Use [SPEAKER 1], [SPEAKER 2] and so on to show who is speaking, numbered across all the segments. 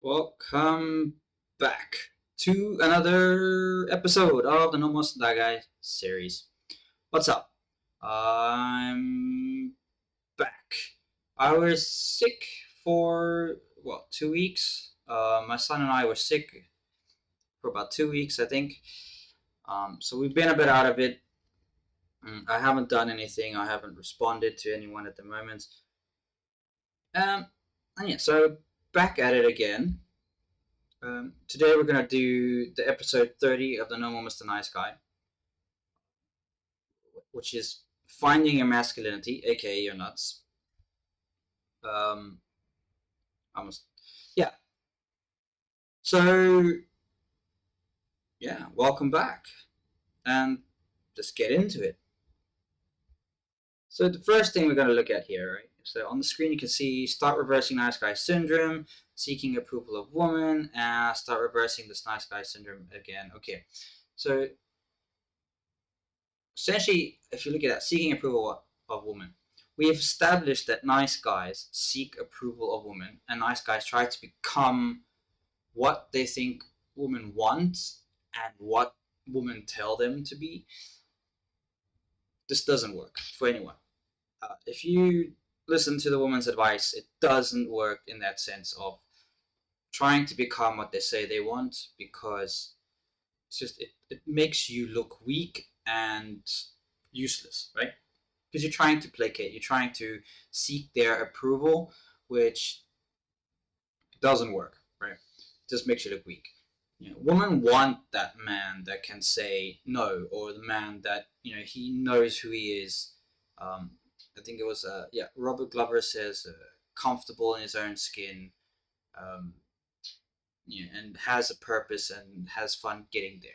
[SPEAKER 1] Welcome back to another episode of the No More That Guy series. What's up? I'm back. I was sick for 2 weeks. My son and I were sick for about 2 weeks, I think. So we've been a bit out of it. I haven't done anything. I haven't responded to anyone at the moment. Um, and yeah, so back at it again. Today we're gonna do the episode 30 of the Normal Mr. Nice Guy, which is finding your masculinity, aka your nuts. Um, almost, yeah. So yeah, welcome back, and just get into it. So the first thing we're gonna look at here, right? So on the screen you can see start reversing nice guy syndrome, seeking approval of woman, and start reversing this nice guy syndrome again. Okay, so essentially, if you look at that, seeking approval of women, we have established that nice guys seek approval of women, and nice guys try to become what they think women want and what women tell them to be. This doesn't work for anyone. If you listen to the woman's advice, it doesn't work in that sense of trying to become what they say they want, because it makes you look weak and useless, right? Because you're trying to placate, you're trying to seek their approval, which doesn't work, right? It just makes you look weak. Women want that man that can say no, or the man that he knows who he is. I think it was Robert Glover says comfortable in his own skin, um, and has a purpose and has fun getting there.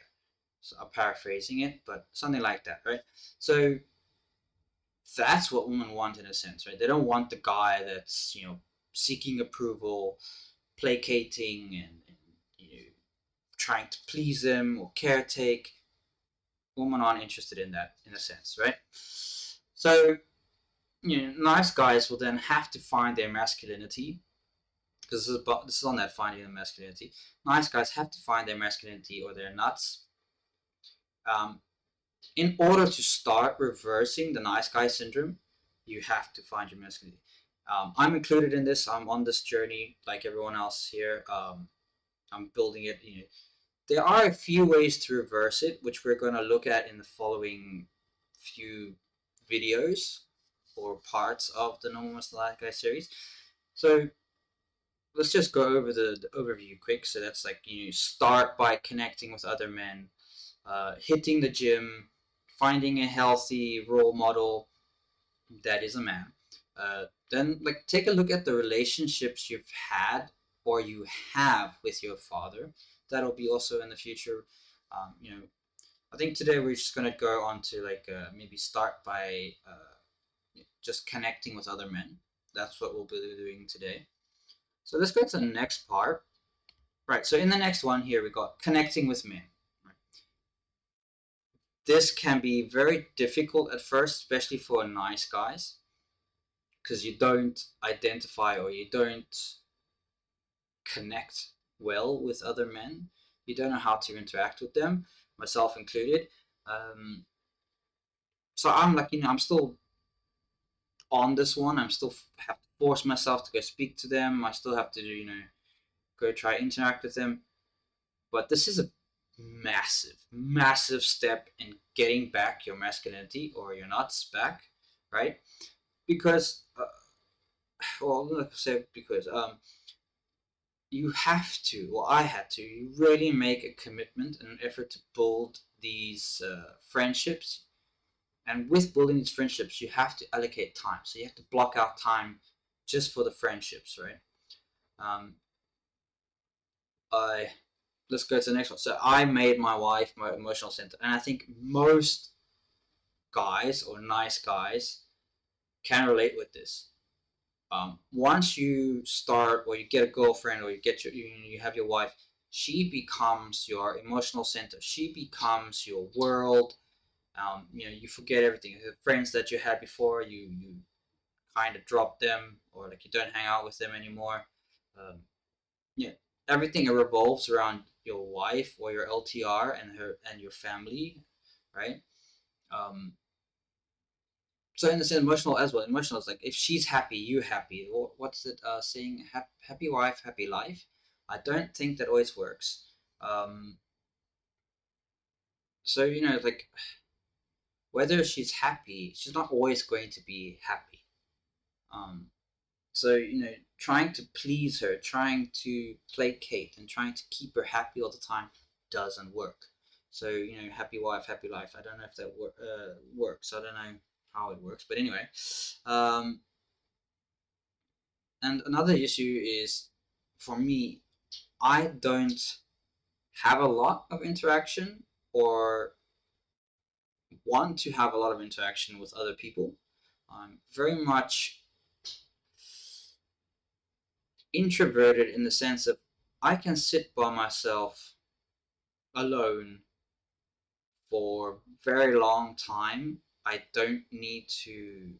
[SPEAKER 1] So I'm paraphrasing it, but something like that, right? So that's what women want in a sense, right? They don't want the guy that's seeking approval, placating, and trying to please them or caretake. Women aren't interested in that in a sense, right? So nice guys will then have to find their masculinity, because this is on that finding their masculinity. Nice guys have to find their masculinity or their nuts. Um, in order to start reversing the nice guy syndrome, you have to find your masculinity. I'm included in this. I'm on this journey like everyone else here. I'm building it. There are a few ways to reverse it, which we're going to look at in the following few videos or parts of the Normal Mr. Nice Guy series. So let's just go over the overview quick. So that's like start by connecting with other men, hitting the gym, finding a healthy role model that is a man. Then take a look at the relationships you've had or you have with your father. That'll be also in the future. I think today we're just gonna go on to maybe start by just connecting with other men. That's what we'll be doing today. So let's go to the next part. Right. So in the next one here we got connecting with men. This can be very difficult at first, especially for nice guys, because you don't identify or you don't connect well with other men. You don't know how to interact with them, myself included. So I'm I'm still on this one. I'm still have to force myself to go speak to them. I still have to go try interact with them. But this is a massive step in getting back your masculinity or your nuts back, right? Because let's say because you have to, or I had to, you really make a commitment and an effort to build these friendships. And with building these friendships, you have to allocate time. So you have to block out time just for the friendships, right? I Let's go to the next one. So I made my wife my emotional center, and I think most guys or nice guys can relate with this. Once you start, or you get a girlfriend, or you have your wife, she becomes your emotional center. She becomes your world. You forget everything. The friends that you had before, you kind of drop them, or you don't hang out with them anymore. Um, yeah, everything revolves around your wife or your LTR and her and your family, right? Um, so in the sense, emotional as well. Emotional is like if she's happy, you happy. What's it saying? Happy wife, happy life. I don't think that always works. Um, so like whether she's happy, she's not always going to be happy. Um, so trying to please her, trying to placate, and trying to keep her happy all the time doesn't work. So happy wife, happy life. I don't know if that works. I don't know how it works, but anyway. Um, and another issue is, for me, I don't have a lot of interaction or want to have a lot of interaction with other people. I'm very much introverted in the sense of I can sit by myself alone for a very long time. I don't need to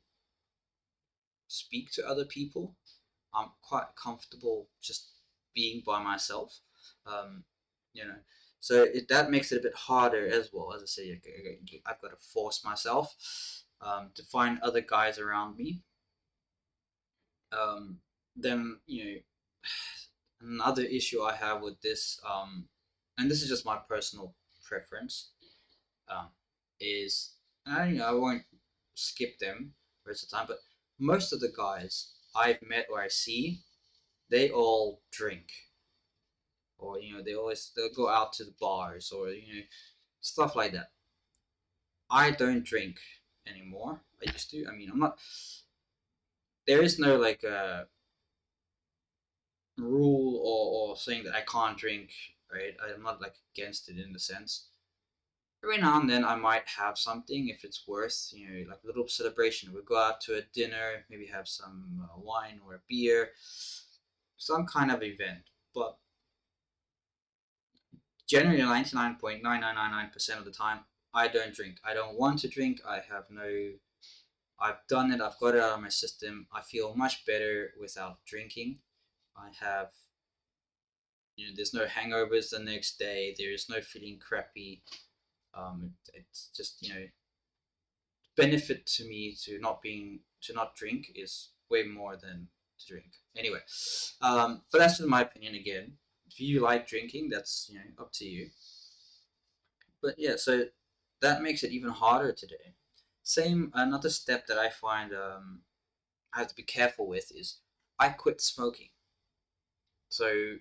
[SPEAKER 1] speak to other people. I'm quite comfortable just being by myself. Um, you know, so that makes it a bit harder as well. As I say, I've got to force myself to find other guys around me. Um, then another issue I have with this, and this is just my personal preference, um, is I won't skip them most of the time, but most of the guys I've met or I see, they all drink, or they'll go out to the bars, or stuff like that. I don't drink anymore. I used to. I mean, I'm not. There is no like rule or saying that I can't drink. Right? I'm not like against it in the sense. Every now and then I might have something if it's worth, like a little celebration. We'll go out to a dinner, maybe have some wine or a beer, some kind of event. But generally, 99.9999% of the time, I don't drink. I don't want to drink. I've done it. I've got it out of my system. I feel much better without drinking. I have, there's no hangovers the next day. There is no feeling crappy. It's just, benefit to me to not drink is way more than to drink. Anyway, but that's just my opinion again. If you like drinking, that's up to you. But yeah, so that makes it even harder today. Same another step that I find I have to be careful with is I quit smoking. So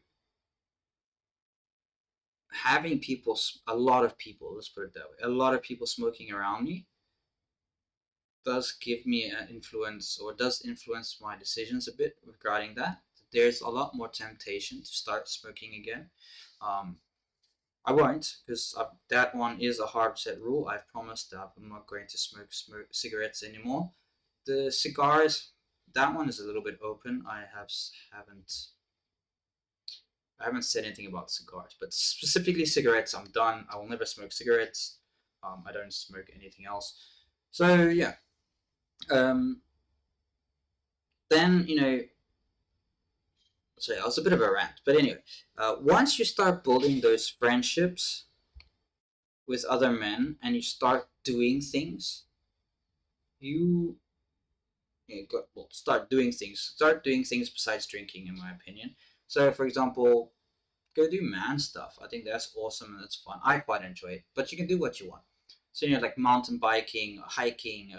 [SPEAKER 1] having people, a lot of people, let's put it that way, a lot of people smoking around me does give me an influence or does influence my decisions a bit regarding that. There's a lot more temptation to start smoking again. Um, I won't because that one is a hard set rule. I've promised that I'm not going to smoke cigarettes anymore. The cigars, that one is a little bit open. Haven't I haven't said anything about cigars, but specifically cigarettes, I'm done. I will never smoke cigarettes. I don't smoke anything else. So yeah. Um, then sorry, that was a bit of a rant, but anyway, once you start building those friendships with other men and you start doing things, you, start doing things. Start doing things besides drinking, in my opinion. So, for example, go do man stuff. I think that's awesome and that's fun. I quite enjoy it, but you can do what you want. So, like mountain biking, hiking,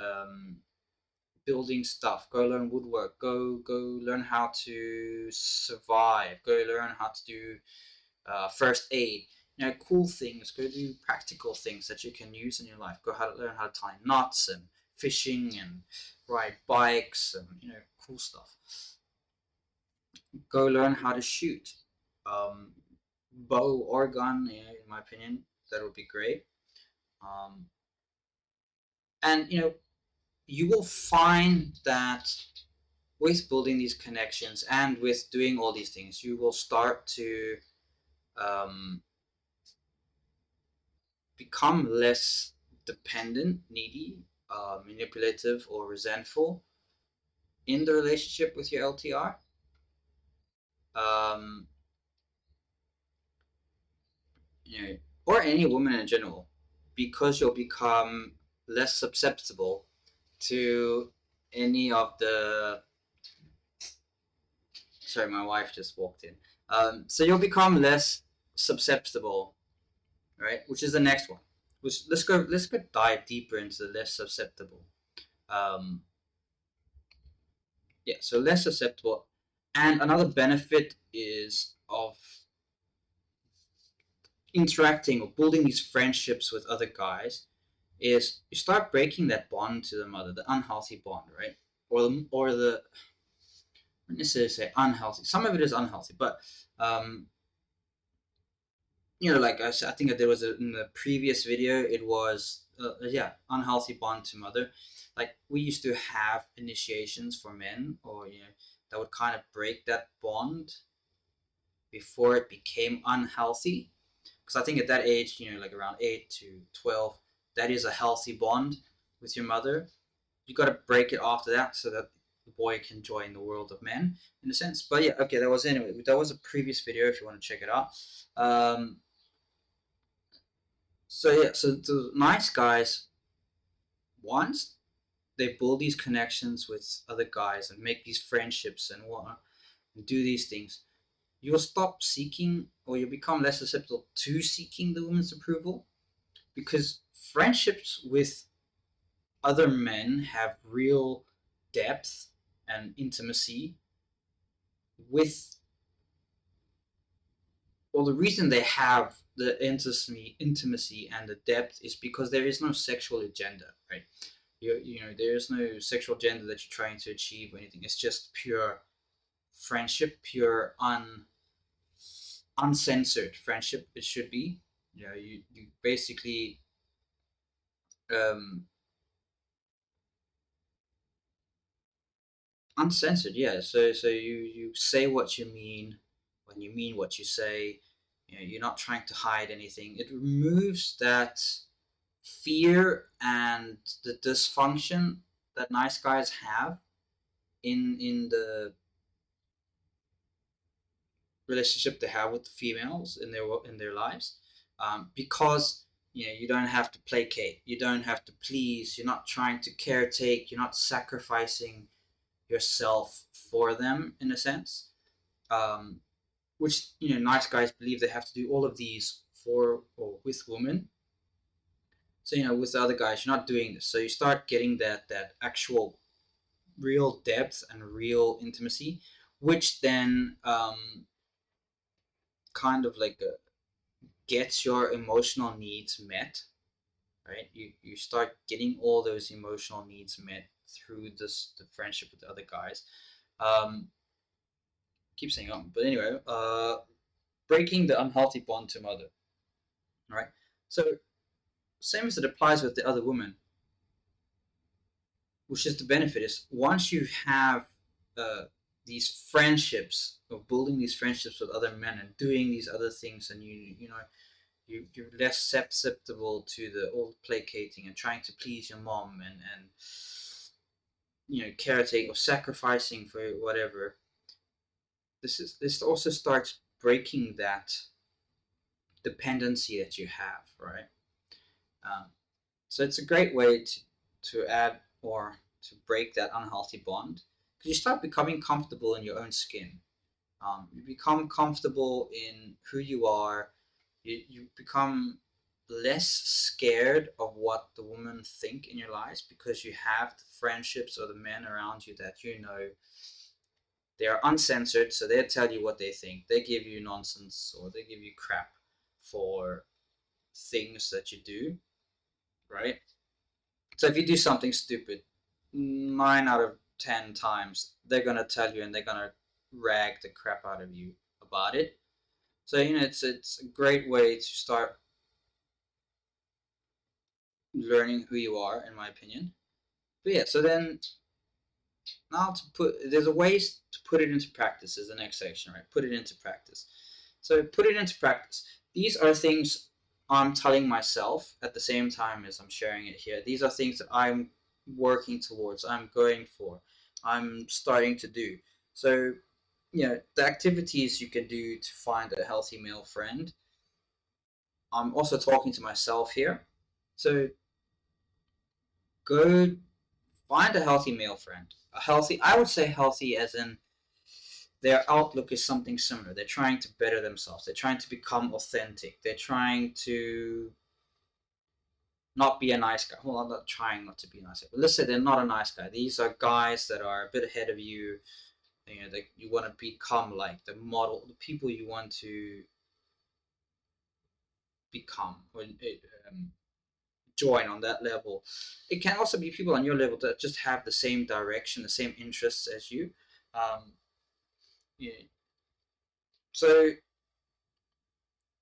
[SPEAKER 1] building stuff. Go learn woodwork. Go learn how to survive. Go learn how to do first aid. Cool things. Go do practical things that you can use in your life. Learn how to tie knots and fishing and ride bikes and cool stuff. Go learn how to shoot. Um, Bow or gun, in my opinion, that would be great. Um, and you will find that with building these connections and with doing all these things, you will start to um, become less dependent, needy, manipulative, or resentful in the relationship with your LTR. Um, you know, or any woman in general, because you'll become less susceptible to any of the. Sorry, my wife just walked in. So you'll become less susceptible, right? Which is the next one. Which let's go dive deeper into the less susceptible. Um, yeah, so less susceptible, and another benefit is of interacting or building these friendships with other guys is you start breaking that bond to the mother, the unhealthy bond, right? Or the I don't necessarily say unhealthy. Some of it is unhealthy, but um, like I said, I think there was in the previous video, it was yeah, unhealthy bond to mother. Like we used to have initiations for men, or that would kind of break that bond before it became unhealthy. Because I think at that age, like around 8 to 12, that is a healthy bond with your mother. You got to break it after that so that the boy can join the world of men in a sense. But yeah, okay, that was a previous video if you want to check it out. So yeah, so the nice guys, once they build these connections with other guys and make these friendships and whatnot, and do these things, you'll stop seeking, or you'll become less susceptible to seeking the woman's approval, because friendships with other men have real depth and intimacy with, well, the reason they have the intimacy and the depth is because there is no sexual agenda, right? There is no sexual agenda that you're trying to achieve or anything. It's just pure friendship, pure uncensored friendship. It should be. You basically um, uncensored, yeah. So you say what you mean when you mean what you say. You're not trying to hide anything. It removes that fear and the dysfunction that nice guys have in the relationship they have with the females in their lives, because you don't have to placate, you don't have to please, you're not trying to caretake, you're not sacrificing yourself for them in a sense, um, which nice guys believe they have to do all of these for or with women. So with the other guys, you're not doing this. So you start getting that actual real depth and real intimacy, which then kind of like gets your emotional needs met, right? You start getting all those emotional needs met through the friendship with the other guys. Keep saying but anyway, breaking the unhealthy bond to mother, right? So same as it applies with the other woman, which is the benefit is once you have uh, these friendships, of building these friendships with other men and doing these other things, and you're less susceptible to the old placating and trying to please your mom and caretaking or sacrificing for whatever. This also starts breaking that dependency that you have, right? Um, so it's a great way to add or to break that unhealthy bond, because you start becoming comfortable in your own skin. You become comfortable in who you are. You become less scared of what the women think in your lives, because you have the friendships or the men around you that they are uncensored, so they tell you what they think. They give you nonsense or they give you crap for things that you do, right? So if you do something stupid, 9 out of 10 times they're gonna tell you and they're gonna rag the crap out of you about it. So it's a great way to start learning who you are, in my opinion. But yeah, so then now there's a ways to put it into practice is the next section, right? Put it into practice. So put it into practice. These are things I'm telling myself at the same time as I'm sharing it here. These are things that I'm working towards, I'm going for, I'm starting to do. So, the activities you can do to find a healthy male friend I'm also talking to myself here. So go find a healthy male friend. A healthy, I would say healthy as in their outlook is something similar. They're trying to better themselves. They're trying to become authentic. They're trying to not be a nice guy. Well, I'm not trying not to be a nice guy, but let's say they're not a nice guy. These are guys that are a bit ahead of you. You know, that you want to become like the model, the people you want to become or join on that level. It can also be people on your level that just have the same direction, the same interests as you. Um, yeah. So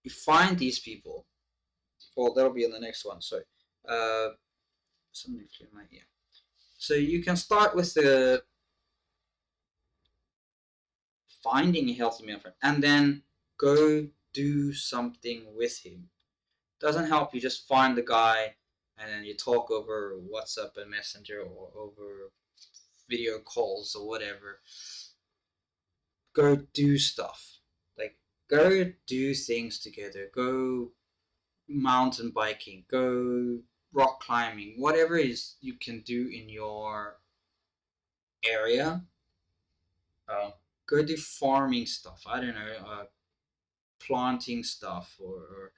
[SPEAKER 1] you find these people. Well, that'll be in the next one. So, something flew in my ear. So you can start with the finding a healthy male friend, and then go do something with him. Doesn't help you just find the guy and then you talk over WhatsApp and Messenger or over video calls or whatever. Go do stuff. Like, go do things together. Go mountain biking. Go rock climbing. Whatever it is you can do in your area. Uh, Go do farming stuff. I don't know, planting stuff or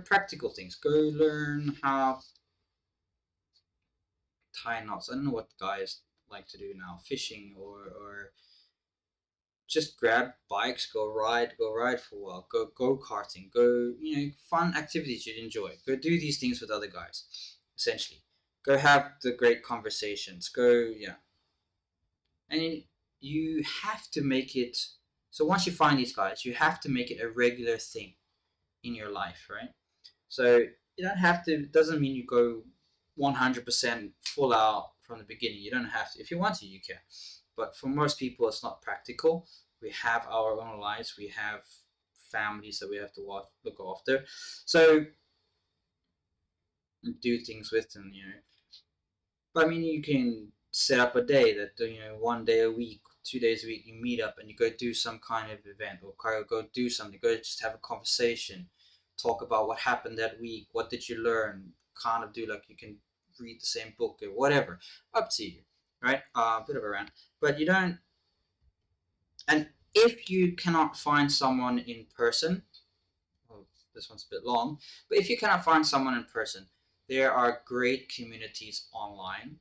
[SPEAKER 1] practical things. Go learn how tie knots. I don't know what guys like to do now, fishing or just grab bikes, go ride for a while, go karting, go fun activities you'd enjoy. Go do these things with other guys, essentially. Go have the great conversations. Go and you have to make it. So once you find these guys, you have to make it a regular thing in your life, right? So you don't have to. It doesn't mean you go 100% full out from the beginning. You don't have to. If you want to, you can. But for most people, it's not practical. We have our own lives. We have families that we have to look after. So do things with them, But I mean, you can set up a day that 1 day a week, 2 days a week, you meet up and you go do some kind of event or go do something. Go just have a conversation, talk about what happened that week. What did you learn? Kind of do like you can read the same book or whatever. Up to you, right? A bit of a rant, but you don't. And if you cannot find someone in person, well, this one's a bit long, but if you cannot find someone in person, there are great communities online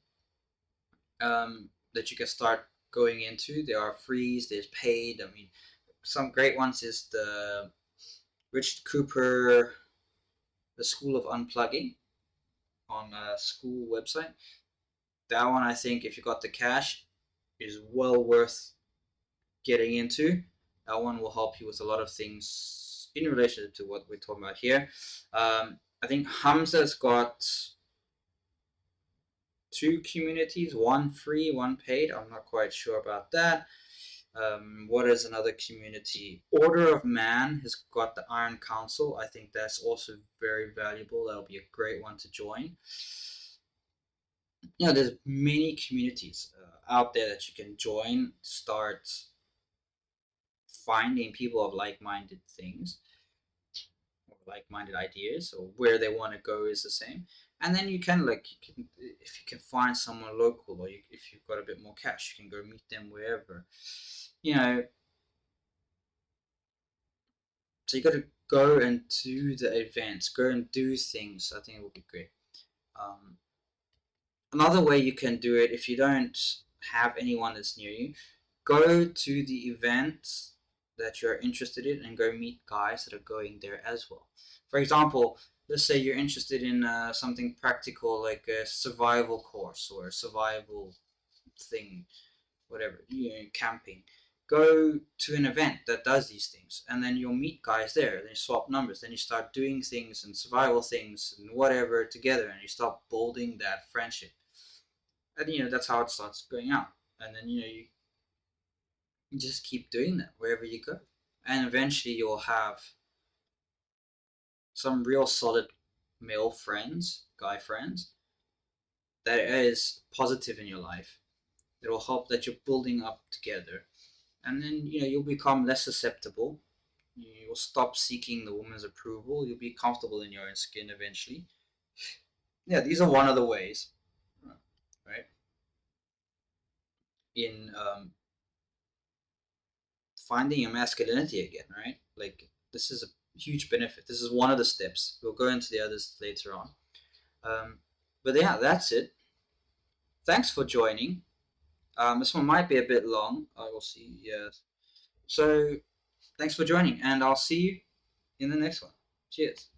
[SPEAKER 1] that you can start going into. There are frees, there's paid. I mean, some great ones is the Richard Cooper, the School of Unplugging on a school website. That one, I think, if you got the cash, is well worth getting into. That one will help you with a lot of things in relation to what we're talking about here. I think Hamza's got two communities, one free, one paid. I'm not quite sure about that. What is another community? Order of Man has got the Iron Council. I think that's also very valuable. That'll be a great one to join. There's many communities out there that you can join, start finding people of like-minded things or like-minded ideas, or where they want to go is the same. And then you can if you can find someone local, or if you've got a bit more cash, you can go meet them wherever. So you got to go and do the events, go and do things. I think it would be great. Um, Another way you can do it, if you don't have anyone that's near you, go to the events that you're interested in and go meet guys that are going there as well. For example, let's say you're interested in something practical like a survival course or a survival thing, whatever, camping. Go to an event that does these things, and then you'll meet guys there. Then you swap numbers. Then you start doing things and survival things and whatever together, and you start building that friendship. And that's how it starts going out. And then you just keep doing that wherever you go, and eventually you'll have some real solid male friends, guy friends, that is positive in your life. It will help that you're building up together, and then you'll become less susceptible. You'll stop seeking the woman's approval. You'll be comfortable in your own skin eventually. Yeah, these are one of the ways, right? In finding your masculinity again, right? Like this is a huge benefit. This is one of the steps. We'll go into the others later on. But yeah, that's it. Thanks for joining. This one might be a bit long. I will see. Yes. So thanks for joining, and I'll see you in the next one. Cheers.